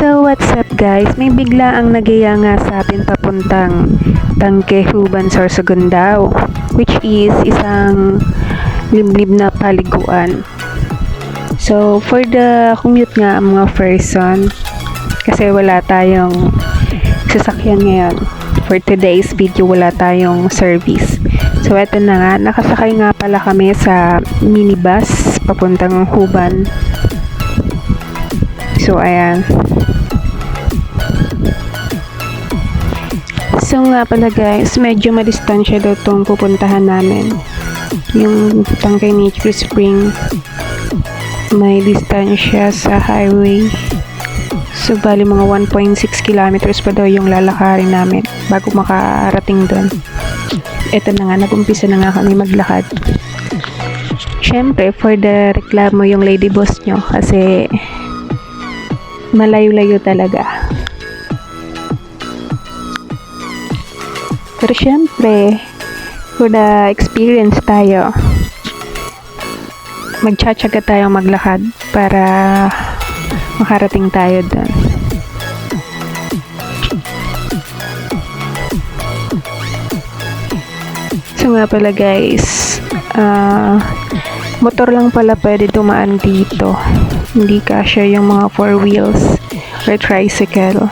So what's up guys, may bigla ang nagyaya nga sa atin papuntang Tangke Huban, Sorsogon daw, which is isang liblib na paliguan. So for the commute nga mga person, kasi wala tayong sasakyan ngayon, for today's video wala tayong service. So eto na nga, nakasakay nga pala kami sa minibus papuntang Huban. So ayan. So nga pala guys, medyo madistansya daw itong pupuntahan namin. Yung Tangke Nature Spring, may distansya sa highway. So bali mga 1.6 kilometers pa daw yung lalakarin namin bago makarating doon. Ito na nga, nag-umpisa na nga kami maglakad. Syempre, for the reklamo yung lady boss nyo kasi malayo-layo talaga. Pero syempre, for the experience tayo, magtsatsaga tayo maglakad para makarating tayo doon. So nga pala guys, motor lang pala pwede dumaan dito. Hindi kasya yung mga 4 wheels or tricycle.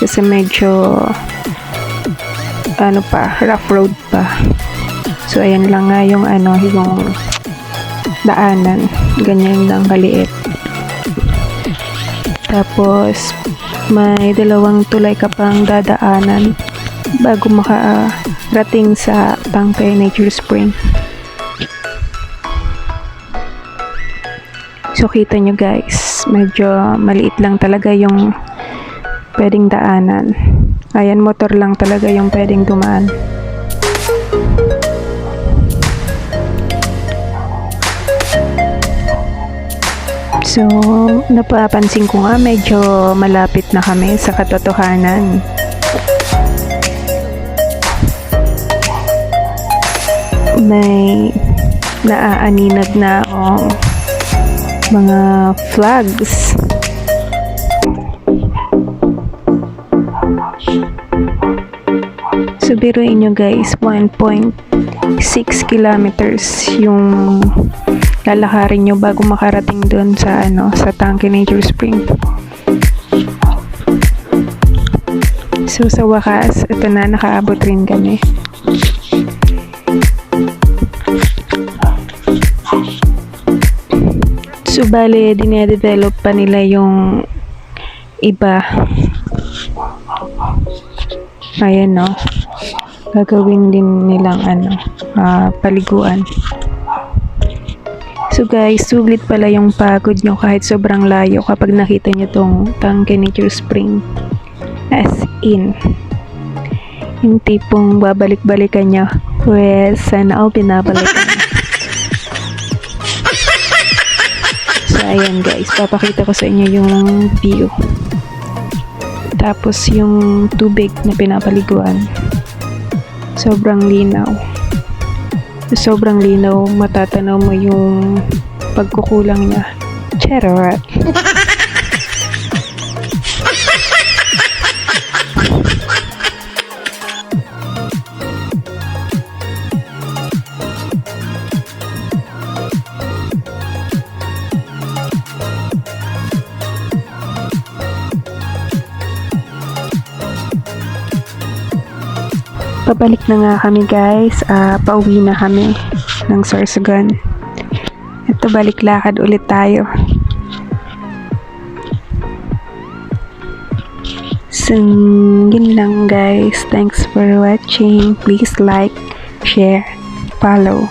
Kasi medyo rough road pa. So ayan lang nga yung yung daanan. Ganyan lang kaliit. Tapos may dalawang tulay ka pang dadaanan bago makarating sa Tangke Nature Spring. So kita nyo guys, medyo maliit lang talaga yung pwedeng daanan. Ayan, motor lang talaga yung pwedeng dumaan. So, napapansin ko nga medyo malapit na kami sa katotohanan. May naaaninag na mga flags. So biruin nyo guys, 1.6 kilometers yung lalakarin nyo bago makarating doon sa sa Tangke Nature Spring. So sa wakas, ito na, nakaabot rin kami. So bale, dinedevelop pa nila yung iba. Ayan no, gagawin din nilang paliguan. So guys, sulit pala yung pagod nyo kahit sobrang layo kapag nakita nyo tong Tangke Nature Spring. As in, yung tipong babalik-balikan nyo, well, sana all pinabalikan. So ayan guys, papakita ko sa inyo yung view. Tapos yung tubig na pinapaliguan, sobrang linaw. Sobrang linaw, matatanaw mo yung pagkukulang niya. Charot! Pabalik na nga kami guys, pauwi na kami ng Sorsogon. Ito, balik lakad ulit tayo. So, yun lang guys. Thanks for watching. Please like, share, follow.